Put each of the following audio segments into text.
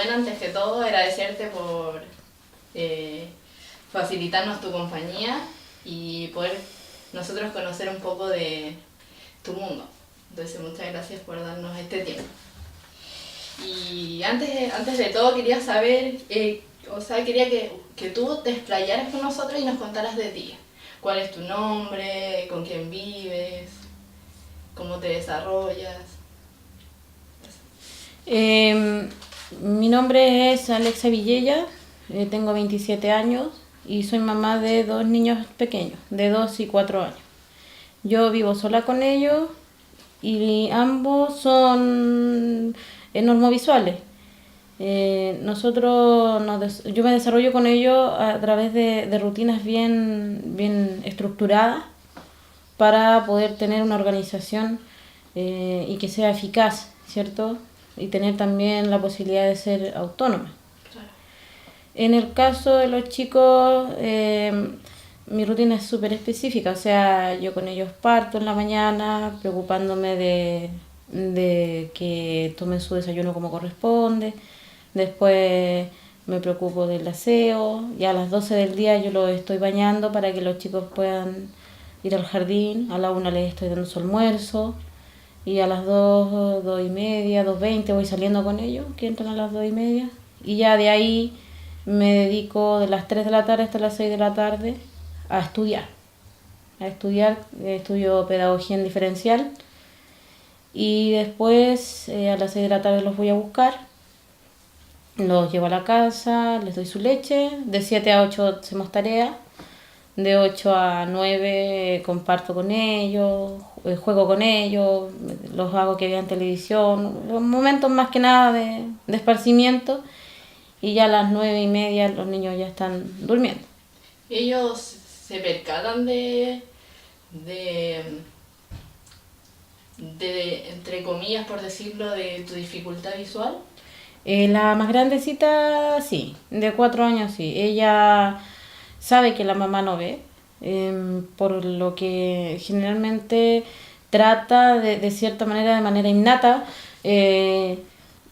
bueno, antes que todo, agradecerte por facilitarnos tu compañía y poder nosotros conocer un poco de tu mundo. Entonces, muchas gracias por darnos este tiempo. Y antes de todo quería saber, quería que tú te explayaras con nosotros y nos contaras de ti. ¿Cuál es tu nombre? ¿Con quién vives? ¿Cómo te desarrollas? Mi nombre es Alexa Villella, tengo 27 años y soy mamá de 2 niños pequeños, de 2 y 4 años. Yo vivo sola con ellos y ambos son normovisuales. Yo me desarrollo con ellos a través de rutinas bien estructuradas para poder tener una organización y que sea eficaz, ¿cierto? Y tener también la posibilidad de ser autónoma. Claro. En el caso de los chicos, mi rutina es súper específica, o sea, yo con ellos parto en la mañana preocupándome de que tomen su desayuno como corresponde, después me preocupo del aseo, ya a las 12 del día yo los estoy bañando para que los chicos puedan ir al jardín, a la 1 les estoy dando su almuerzo y a las 2, 2 y media, 2:20 voy saliendo con ellos, que entran a las 2 y media, y ya de ahí me dedico de las 3 de la tarde hasta las 6 de la tarde a estudiar. Estudio pedagogía en diferencial y después a las 6 de la tarde los voy a buscar, los llevo a la casa, les doy su leche, de 7 a 8 hacemos tarea, de 8 a 9 comparto con ellos, juego con ellos, los hago que vean televisión, los momentos más que nada de esparcimiento, y ya a las 9 y media los niños ya están durmiendo. ¿Ellos se percatan de entre comillas, por decirlo, de tu dificultad visual? La más grandecita sí, de 4 años sí, ella sabe que la mamá no ve, por lo que generalmente trata de cierta manera, de manera innata,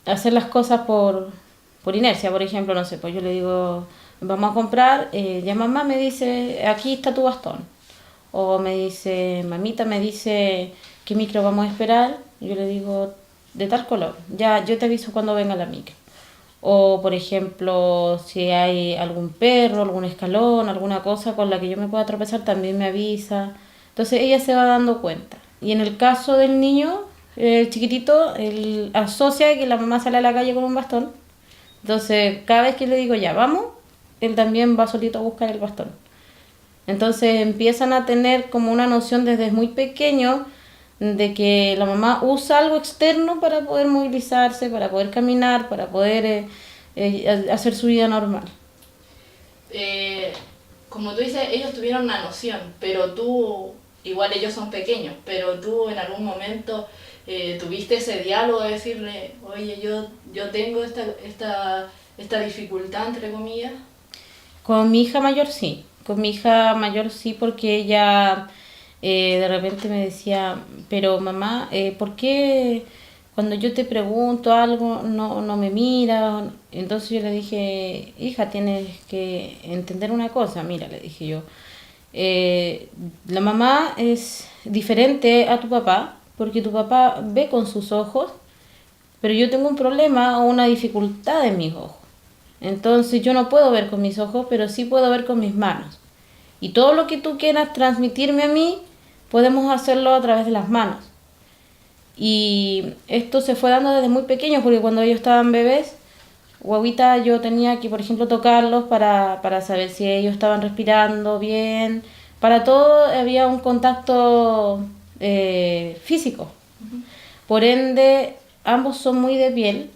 hacer las cosas por inercia. Por ejemplo, no sé, pues yo le digo, vamos a comprar, ya mamá me dice, aquí está tu bastón. O me dice, mamita me dice, ¿qué micro vamos a esperar? Yo le digo, de tal color, ya yo te aviso cuando venga la micro. O, por ejemplo, si hay algún perro, algún escalón, alguna cosa con la que yo me pueda tropezar, también me avisa. Entonces ella se va dando cuenta. Y en el caso del niño, chiquitito, él asocia que la mamá sale a la calle con un bastón. Entonces, cada vez que le digo ya, vamos, él también va solito a buscar el bastón. Entonces empiezan a tener como una noción desde muy pequeño de que la mamá usa algo externo para poder movilizarse, para poder caminar, para poder hacer su vida normal. Como tú dices, ellos tuvieron una noción, pero tú, igual ellos son pequeños, pero tú en algún momento tuviste ese diálogo de decirle, oye, yo tengo esta dificultad, entre comillas. Con mi hija mayor sí, porque ella de repente me decía, pero mamá, ¿por qué cuando yo te pregunto algo no me miras? Entonces yo le dije, hija, tienes que entender una cosa, mira, le dije yo, la mamá es diferente a tu papá, porque tu papá ve con sus ojos, pero yo tengo un problema o una dificultad en mis ojos. Entonces yo no puedo ver con mis ojos, pero sí puedo ver con mis manos. Y todo lo que tú quieras transmitirme a mí, podemos hacerlo a través de las manos. Y esto se fue dando desde muy pequeños, porque cuando ellos estaban bebés, guaguita, yo tenía que, por ejemplo, tocarlos para saber si ellos estaban respirando bien. Para todo había un contacto físico. Por ende, ambos son muy de piel.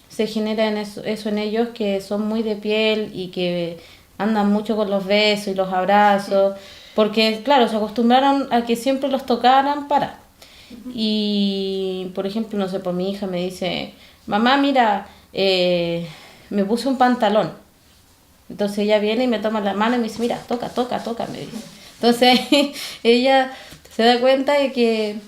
Se genera eso en ellos, que son muy de piel y que andan mucho con los besos y los abrazos, porque claro, se acostumbraron a que siempre los tocaran para. Y por ejemplo, no sé, por mi hija me dice, mamá, mira, me puse un pantalón. Entonces ella viene y me toma la mano y me dice, mira, toca, me dice. Entonces ella se da cuenta de que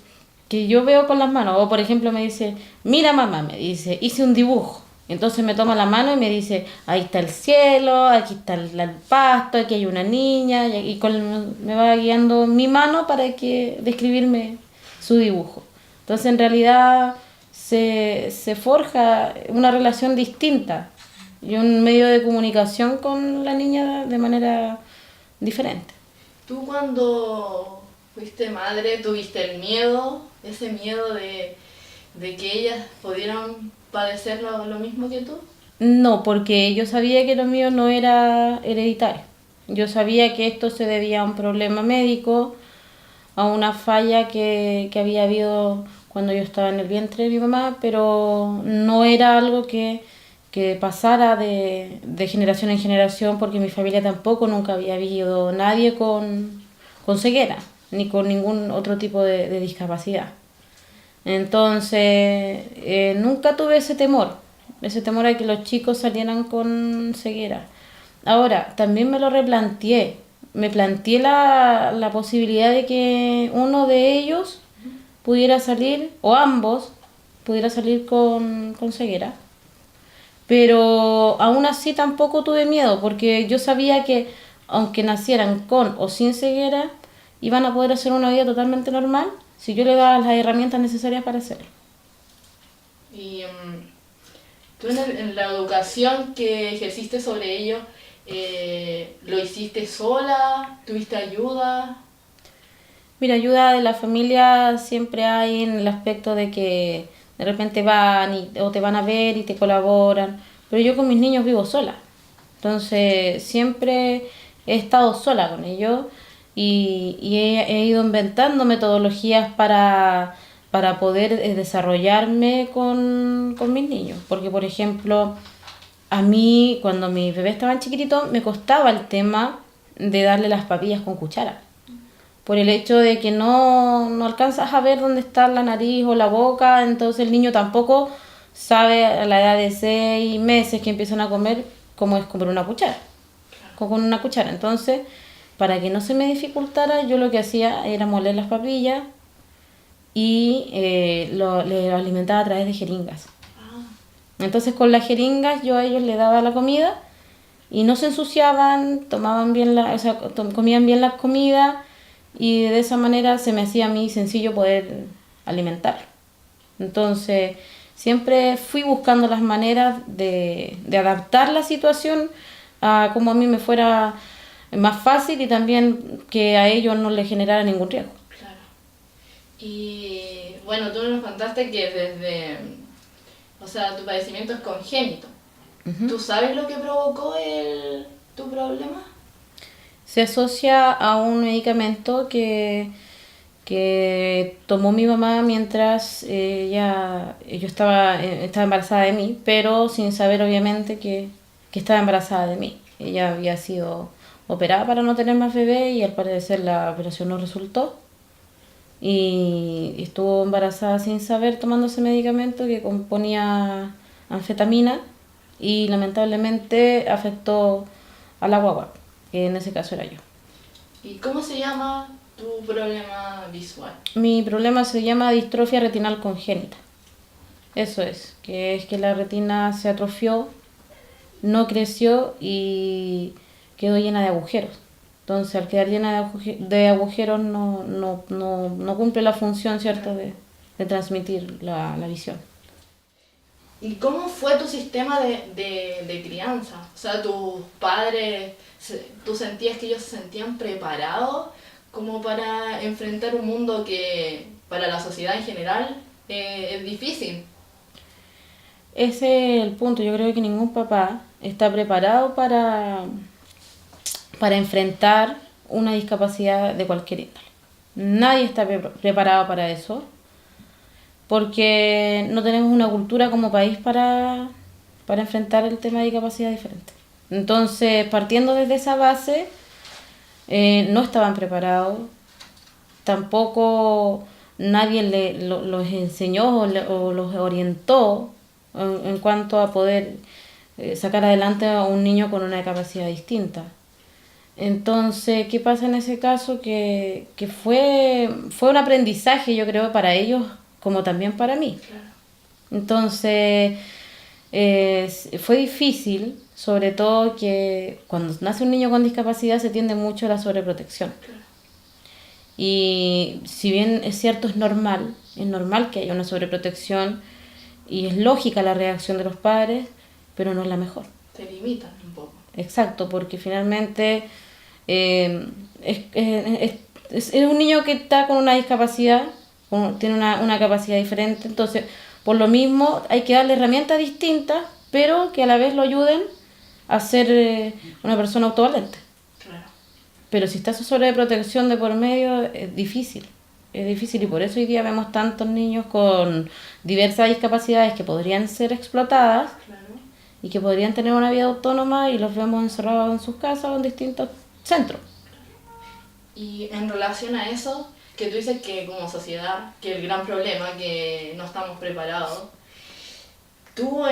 yo veo con las manos. O por ejemplo me dice, mira mamá, me dice, hice un dibujo. Entonces me toma la mano y me dice, ahí está el cielo, aquí está el pasto, aquí hay una niña, me va guiando mi mano para que describirme su dibujo. Entonces en realidad se forja una relación distinta y un medio de comunicación con la niña de manera diferente. ¿Tú cuando fuiste madre tuviste el miedo, ese miedo de que ellas pudieran padecer lo mismo que tú? No, porque yo sabía que lo mío no era hereditario. Yo sabía que esto se debía a un problema médico, a una falla que había habido cuando yo estaba en el vientre de mi mamá, pero no era algo que pasara de generación en generación, porque en mi familia tampoco nunca había habido nadie con ceguera, ni con ningún otro tipo de discapacidad. Entonces, nunca tuve ese temor a que los chicos salieran con ceguera. Ahora, también me lo replanteé. Me planteé la posibilidad de que uno de ellos pudiera salir, o ambos, pudiera salir con ceguera. Pero aún así tampoco tuve miedo, porque yo sabía que aunque nacieran con o sin ceguera, iban a poder hacer una vida totalmente normal si yo les daba las herramientas necesarias para hacerlo. Y tú en la educación que ejerciste sobre ello, ¿lo hiciste sola? ¿Tuviste ayuda? Mira, ayuda de la familia siempre hay en el aspecto de que de repente o te van a ver y te colaboran, pero yo con mis niños vivo sola, entonces siempre he estado sola con ellos y he ido inventando metodologías para poder desarrollarme con mis niños, porque por ejemplo, a mí cuando mis bebés estaban chiquititos me costaba el tema de darle las papillas con cuchara por el hecho de que no alcanzas a ver dónde está la nariz o la boca, entonces el niño tampoco sabe a la edad de 6 meses que empiezan a comer cómo es comer una cuchara, con una cuchara. Entonces, para que no se me dificultara, yo lo que hacía era moler las papillas y le alimentaba a través de jeringas. Entonces con las jeringas yo a ellos les daba la comida y no se ensuciaban, tomaban bien comían bien las comidas y de esa manera se me hacía a mí sencillo poder alimentar. Entonces siempre fui buscando las maneras de adaptar la situación a como a mí me fuera más fácil y también que a ellos no les generara ningún riesgo. Claro. Y bueno, tú nos contaste que o sea, tu padecimiento es congénito. Uh-huh. ¿Tú sabes lo que provocó tu problema? Se asocia a un medicamento que tomó mi mamá mientras yo estaba embarazada de mí, pero sin saber obviamente que estaba embarazada de mí. Ella había sido operada para no tener más bebé y al parecer la operación no resultó. Y estuvo embarazada sin saber tomando ese medicamento que componía anfetamina y lamentablemente afectó a la guagua, que en ese caso era yo. ¿Y cómo se llama tu problema visual? Mi problema se llama distrofia retinal congénita. Eso es que la retina se atrofió, no creció y quedó llena de agujeros. Entonces, al quedar llena de agujeros no cumple la función, ¿cierto?, de transmitir la visión. ¿Y cómo fue tu sistema de crianza? O sea, tus padres, ¿tú sentías que ellos se sentían preparados como para enfrentar un mundo que para la sociedad en general es difícil? Ese es el punto. Yo creo que ningún papá está preparado para enfrentar una discapacidad de cualquier índole. Nadie está preparado para eso, porque no tenemos una cultura como país para enfrentar el tema de discapacidad diferente. Entonces, partiendo desde esa base, no estaban preparados, tampoco nadie los enseñó o los orientó en cuanto a poder sacar adelante a un niño con una capacidad distinta. Entonces, ¿qué pasa en ese caso? Que fue un aprendizaje, yo creo, para ellos como también para mí. Claro. Entonces, fue difícil, sobre todo que cuando nace un niño con discapacidad se tiende mucho a la sobreprotección. Claro. Y si bien es cierto, es normal que haya una sobreprotección y es lógica la reacción de los padres, pero no es la mejor. Te limitan un poco. Exacto, porque finalmente eh, es un niño que está con una discapacidad, tiene una capacidad diferente, entonces por lo mismo hay que darle herramientas distintas, pero que a la vez lo ayuden a ser una persona autovalente. Claro. Pero si está su sobreprotección de por medio, es difícil y por eso hoy día vemos tantos niños con diversas discapacidades que podrían ser explotadas Claro. y que podrían tener una vida autónoma y los vemos encerrados en sus casas o en distintos centros. Y en relación a eso, que tú dices que como sociedad, que el gran problema, que no estamos preparados, tú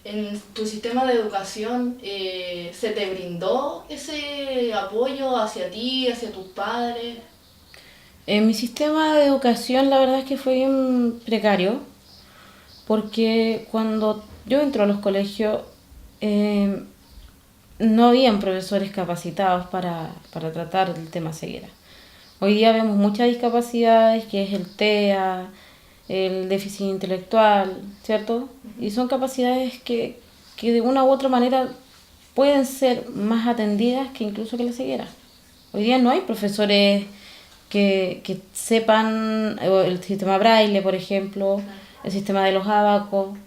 en tu sistema de educación, ¿se te brindó ese apoyo hacia ti, hacia tus padres? En mi sistema de educación la verdad es que fue bien precario porque cuando yo entro a los colegios eh, no habían profesores capacitados para tratar el tema ceguera. Hoy día vemos muchas discapacidades, que es el TEA, el déficit intelectual, ¿cierto? Y son capacidades que de una u otra manera pueden ser más atendidas que incluso que la ceguera. Hoy día no hay profesores que sepan el sistema braille, por ejemplo, el sistema de los abacos.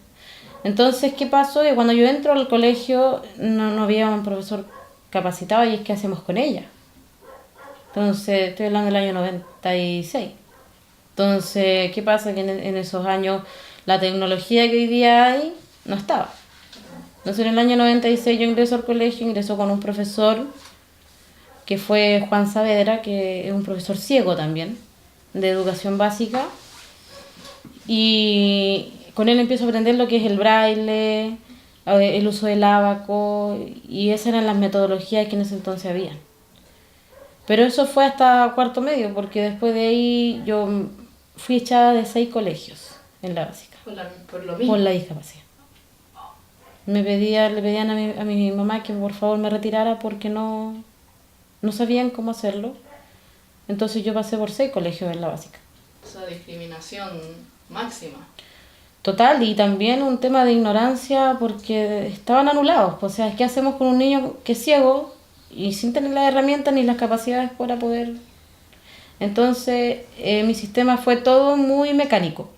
Entonces, ¿qué pasó? Que cuando yo entro al colegio no había un profesor capacitado y es ¿qué hacemos con ella? Entonces, estoy hablando del año 96. Entonces, ¿qué pasa? Que en esos años la tecnología que hoy día hay no estaba. Entonces, en el año 96 yo ingreso al colegio, ingreso con un profesor que fue Juan Saavedra, que es un profesor ciego también, de educación básica. Y con él empiezo a aprender lo que es el braille, el uso del ábaco, y esas eran las metodologías que en ese entonces había. Pero eso fue hasta cuarto medio, porque después de ahí yo fui echada de 6 colegios en la básica, Por lo mismo. por la discapacidad. Le pedían a mi mamá que por favor me retirara porque no sabían cómo hacerlo. Entonces yo pasé por 6 colegios en la básica. Esa discriminación máxima. Total, y también un tema de ignorancia porque estaban anulados. O sea, ¿qué hacemos con un niño que es ciego y sin tener las herramientas ni las capacidades para poder? Entonces, mi sistema fue todo muy mecánico.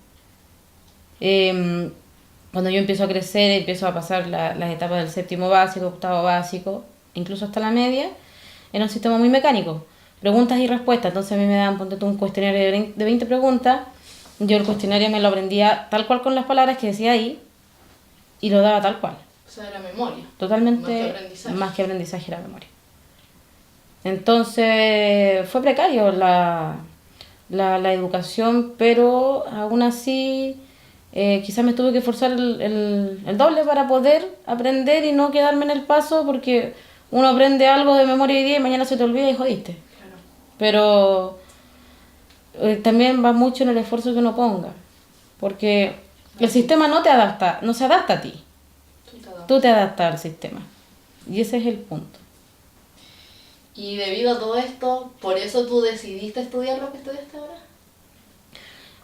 Cuando yo empiezo a crecer, empiezo a pasar las etapas del séptimo básico, octavo básico, incluso hasta la media, era un sistema muy mecánico. Preguntas y respuestas. Entonces a mí me daban, ponte tú, un cuestionario de 20 preguntas. Yo el cuestionario me lo aprendía tal cual con las palabras que decía ahí y lo daba tal cual. O sea, era memoria. Totalmente más que aprendizaje era memoria. Entonces fue precario la educación, pero aún así quizás me tuve que esforzar el doble para poder aprender y no quedarme en el paso porque uno aprende algo de memoria hoy día y mañana se te olvida y jodiste. Claro. Pero también va mucho en el esfuerzo que uno ponga, porque el sistema no se adapta a ti, tú te adaptas al sistema, y ese es el punto. Y debido a todo esto, ¿por eso tú decidiste estudiar lo que estudiaste ahora?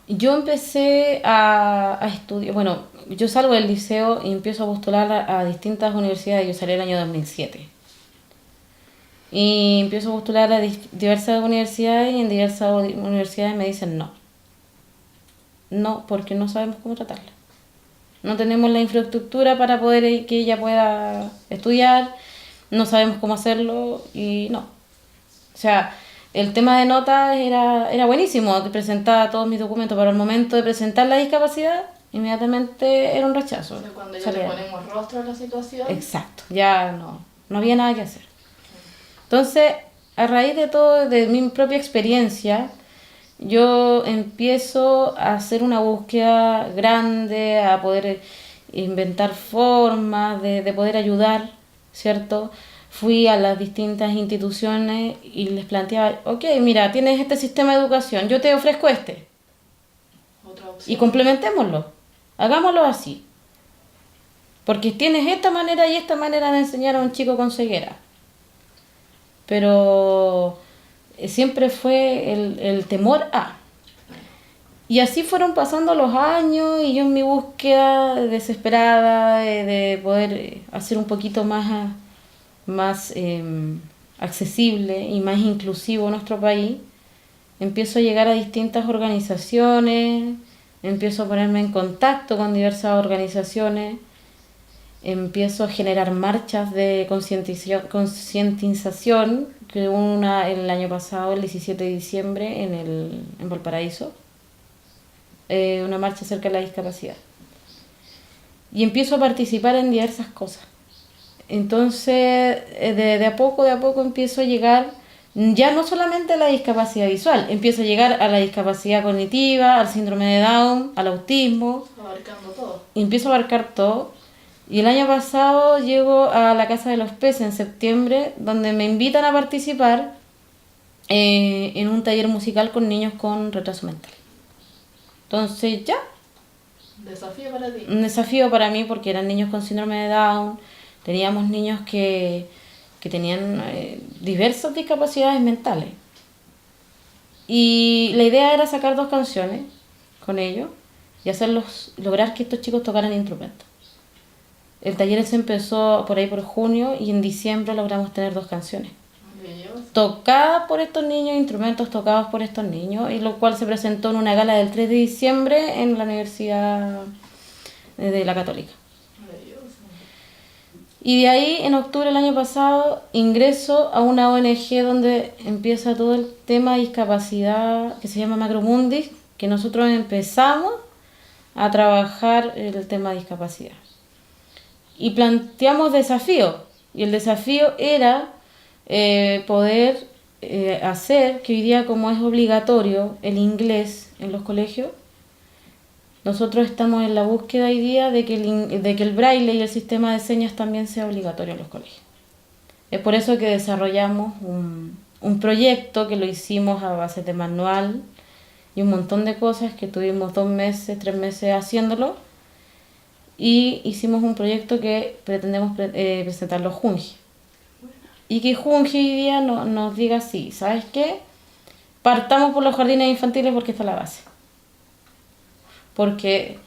Yo empecé a estudiar, bueno, yo salgo del liceo y empiezo a postular a distintas universidades. Yo salí el año 2007 y empiezo a postular a diversas universidades y en diversas universidades me dicen no, porque no sabemos cómo tratarla. No tenemos la infraestructura para poder que ella pueda estudiar, no sabemos cómo hacerlo y no. O sea, el tema de notas era buenísimo, te presentaba todos mis documentos, pero al momento de presentar la discapacidad, inmediatamente era un rechazo. O sea, cuando ya le ponemos rostro a la situación. Exacto, ya no había nada que hacer. Entonces, a raíz de todo, de mi propia experiencia, yo empiezo a hacer una búsqueda grande, a poder inventar formas de poder ayudar, ¿cierto? Fui a las distintas instituciones y les planteaba, ok, mira, tienes este sistema de educación, yo te ofrezco este. Otra opción. Y complementémoslo, hagámoslo así. porque tienes esta manera y esta manera de enseñar a un chico con ceguera. Pero siempre fue el temor a. Y así fueron pasando los años y yo en mi búsqueda desesperada de poder hacer un poquito más accesible y más inclusivo nuestro país, empiezo a llegar a distintas organizaciones, empiezo a ponerme en contacto con diversas organizaciones, empiezo a generar marchas de concientización, que hubo una el año pasado, el 17 de diciembre, en Valparaíso, una marcha acerca de la discapacidad. Y empiezo a participar en diversas cosas. Entonces, de a poco empiezo a llegar, ya no solamente a la discapacidad visual, empiezo a llegar a la discapacidad cognitiva, al síndrome de Down, al autismo. Abarcando todo. Y empiezo a abarcar todo. Y el año pasado llego a la Casa de los Peces en septiembre, donde me invitan a participar en un taller musical con niños con retraso mental. Entonces ya. Desafío para ti. Un desafío para mí porque eran niños con síndrome de Down, teníamos niños que tenían diversas discapacidades mentales. Y la idea era sacar 2 canciones con ellos y lograr que estos chicos tocaran instrumentos. El taller se empezó por ahí por junio y en diciembre logramos tener 2 canciones. Tocadas por estos niños, instrumentos tocados por estos niños, y lo cual se presentó en una gala del 3 de diciembre en la Universidad de la Católica. Y de ahí, en octubre del año pasado, ingreso a una ONG donde empieza todo el tema de discapacidad que se llama Macromundis, que nosotros empezamos a trabajar el tema de discapacidad. Y planteamos desafíos, y el desafío era poder hacer que hoy día, como es obligatorio el inglés en los colegios, nosotros estamos en la búsqueda hoy día de que el braille y el sistema de señas también sea obligatorio en los colegios. Es por eso que desarrollamos un proyecto que lo hicimos a base de manual y un montón de cosas, que tuvimos 2 meses, 3 meses haciéndolo, y hicimos un proyecto que pretendemos presentarlo a Junji. Y que Junji hoy día nos diga así, ¿sabes qué? Partamos por los jardines infantiles porque esta es la base. Porque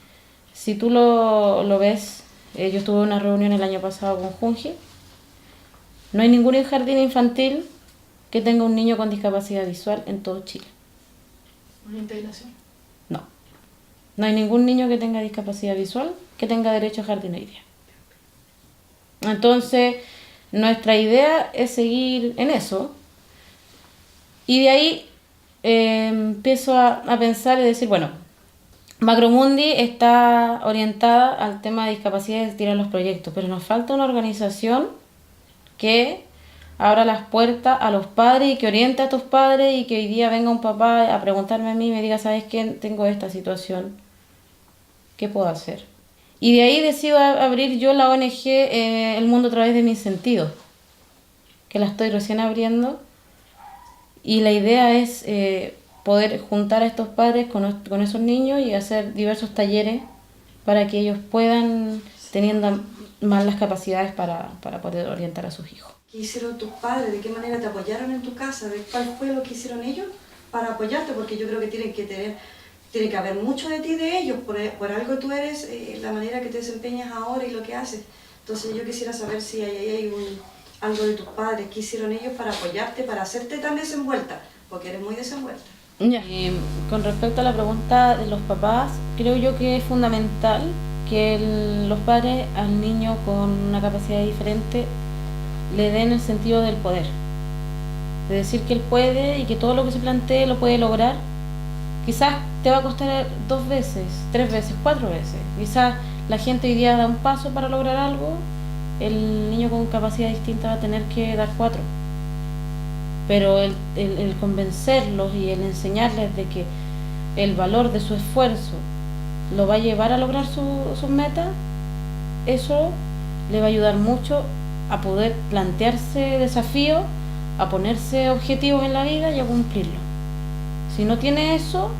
si tú lo ves, yo estuve en una reunión el año pasado con Junji, no hay ningún jardín infantil que tenga un niño con discapacidad visual en todo Chile. ¿Una integración? No. No hay ningún niño que tenga discapacidad visual que tenga derecho a jardín hoy día. Entonces, nuestra idea es seguir en eso. Y de ahí empiezo a pensar y decir, bueno, Macromundi está orientada al tema de discapacidad y de tirar los proyectos, pero nos falta una organización que abra las puertas a los padres y que oriente a tus padres, y que hoy día venga un papá a preguntarme a mí y me diga, ¿sabes qué? Tengo esta situación, ¿qué puedo hacer? Y de ahí decido abrir yo la ONG El Mundo a través de mis sentidos, que la estoy recién abriendo, y la idea es poder juntar a estos padres con esos niños y hacer diversos talleres para que ellos puedan, teniendo más las capacidades para poder orientar a sus hijos. ¿Qué hicieron tus padres? ¿De qué manera te apoyaron en tu casa? ¿De cuál fue lo que hicieron ellos para apoyarte? Porque yo creo que tiene que haber mucho de ti, de ellos, por algo tú eres, la manera que te desempeñas ahora y lo que haces. Entonces yo quisiera saber si hay algo de tus padres, qué hicieron ellos para apoyarte, para hacerte tan desenvuelta, porque eres muy desenvuelta. Ya. Con respecto a la pregunta de los papás, creo yo que es fundamental que los padres al niño con una capacidad diferente le den el sentido del poder, de decir que él puede y que todo lo que se plantee lo puede lograr. Quizás te va a costar 2 veces, 3 veces, 4 veces. Quizás la gente hoy día da un paso para lograr algo, el niño con capacidad distinta va a tener que dar 4. Pero el convencerlos y el enseñarles de que el valor de su esfuerzo lo va a llevar a lograr sus metas, eso le va a ayudar mucho a poder plantearse desafíos, a ponerse objetivos en la vida y a cumplirlos. Si no tiene eso,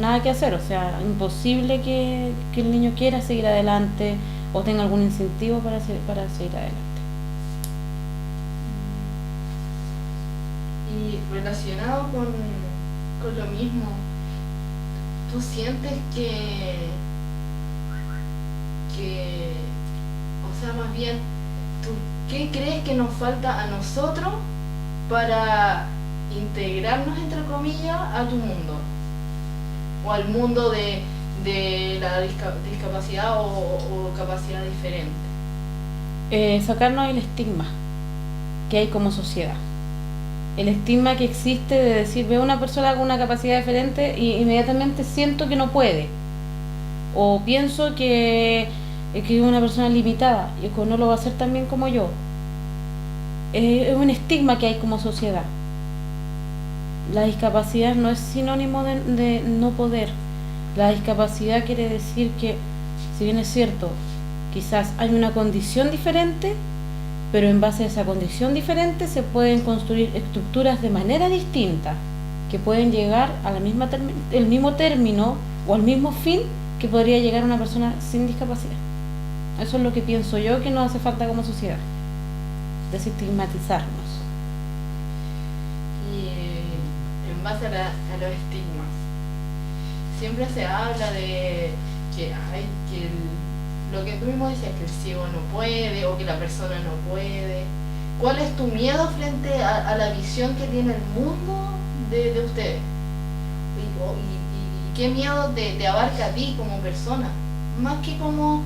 nada que hacer, o sea, imposible que el niño quiera seguir adelante, o tenga algún incentivo para seguir adelante. Y relacionado con lo mismo, ¿tú sientes o sea, más bien, ¿tú qué crees que nos falta a nosotros para integrarnos, entre comillas, a tu mundo? O al mundo de la discapacidad o capacidad diferente. Sacarnos el estigma que hay como sociedad. El estigma que existe de decir, veo a una persona con una capacidad diferente y inmediatamente siento que no puede. O pienso que es una persona limitada y que no lo va a hacer tan bien como yo. Es un estigma que hay como sociedad. La discapacidad no es sinónimo de no poder. La discapacidad quiere decir que, si bien es cierto, quizás hay una condición diferente, pero en base a esa condición diferente se pueden construir estructuras de manera distinta que pueden llegar a el mismo término o al mismo fin que podría llegar una persona sin discapacidad. Eso es lo que pienso yo que nos hace falta como sociedad, desestigmatizarnos. Y en base a los estigmas, siempre se habla de que lo que tú mismo decías, que el ciego no puede o que la persona no puede. ¿Cuál es tu miedo frente a la visión que tiene el mundo de ustedes? ¿Y qué miedo te abarca a ti como persona? Más que como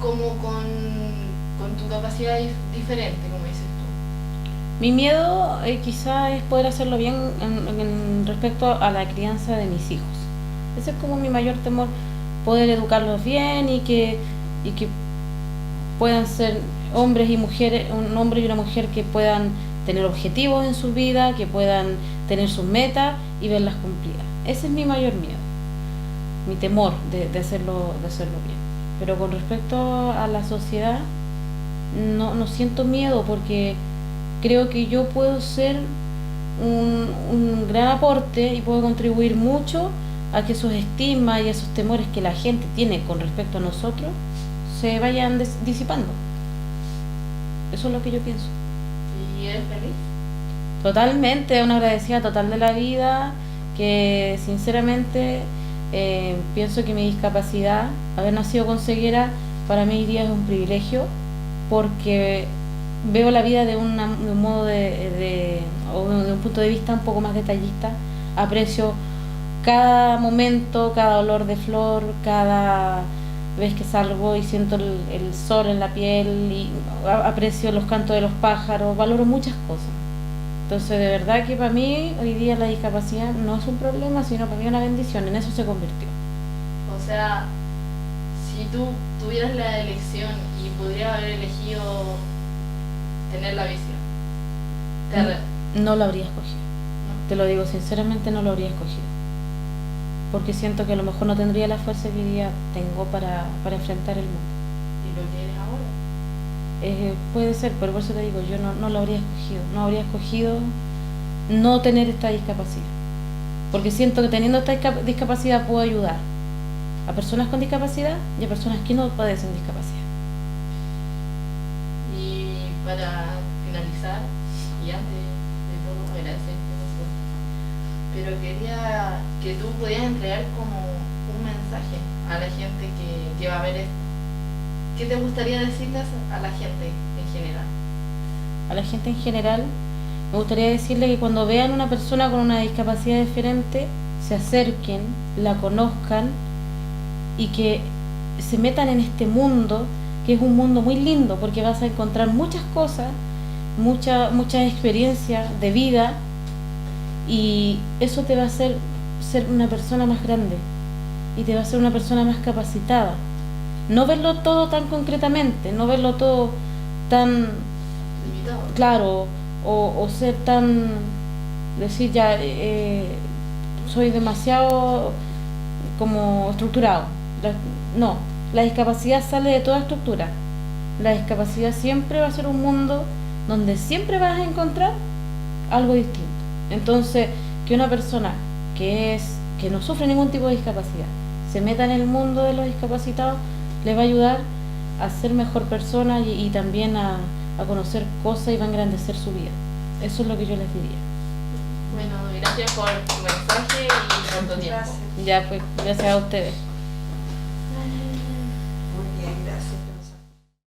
con tu capacidad diferente, como dices tú. Mi miedo quizá es poder hacerlo bien en respecto a la crianza de mis hijos. Ese es como mi mayor temor, poder educarlos bien y que puedan ser hombres y mujeres, un hombre y una mujer que puedan tener objetivos en su vida, que puedan tener sus metas y verlas cumplidas. Ese es mi mayor miedo, mi temor de hacerlo bien. Pero con respecto a la sociedad, no siento miedo, porque creo que yo puedo ser un gran aporte y puedo contribuir mucho a que esos estigmas y esos temores que la gente tiene con respecto a nosotros se vayan disipando. Eso es lo que yo pienso. ¿Y eres feliz? Totalmente, una agradecida total de la vida, que sinceramente pienso que mi discapacidad, haber nacido con ceguera, para mí hoy día es un privilegio, porque veo la vida de un modo o de un punto de vista un poco más detallista. Aprecio cada momento, cada olor de flor, cada vez que salgo y siento el sol en la piel, y aprecio los cantos de los pájaros, valoro muchas cosas. Entonces, de verdad que para mí hoy día la discapacidad no es un problema, sino para mí una bendición. En eso se convirtió. O sea, si tú tuvieras la elección y pudieras haber elegido tener la visión, no lo habría escogido. ¿No? Te lo digo sinceramente, no lo habría escogido. Porque siento que a lo mejor no tendría la fuerza que hoy día tengo para enfrentar el mundo. ¿Y lo que eres ahora? Puede ser, pero por eso te digo, yo no lo habría escogido. No habría escogido no tener esta discapacidad. Porque siento que teniendo esta discapacidad puedo ayudar a personas con discapacidad y a personas que no padecen discapacidad. Y para finalizar, y antes de todo, agradecerte, pero quería que tú pudieras entregar como un mensaje a la gente que va a ver esto. ¿Qué te gustaría decirles a la gente en general? A la gente en general me gustaría decirle que cuando vean una persona con una discapacidad diferente, se acerquen, la conozcan y que se metan en este mundo, que es un mundo muy lindo, porque vas a encontrar muchas cosas, mucha experiencia de vida, y eso te va a hacer ser una persona más grande y te va a hacer una persona más capacitada. No verlo todo tan concretamente, no verlo todo tan limitado, claro, o ser tan, decir ya soy demasiado como estructurado. No, la discapacidad sale de toda estructura. La discapacidad siempre va a ser un mundo donde siempre vas a encontrar algo distinto. Entonces, que una persona que no sufre ningún tipo de discapacidad se meta en el mundo de los discapacitados, le va a ayudar a ser mejor persona y también a conocer cosas y va a engrandecer su vida. Eso es lo que yo les diría. Bueno, gracias por tu mensaje y por tu tiempo. Gracias. Ya, pues, gracias a ustedes. Muy bien, gracias.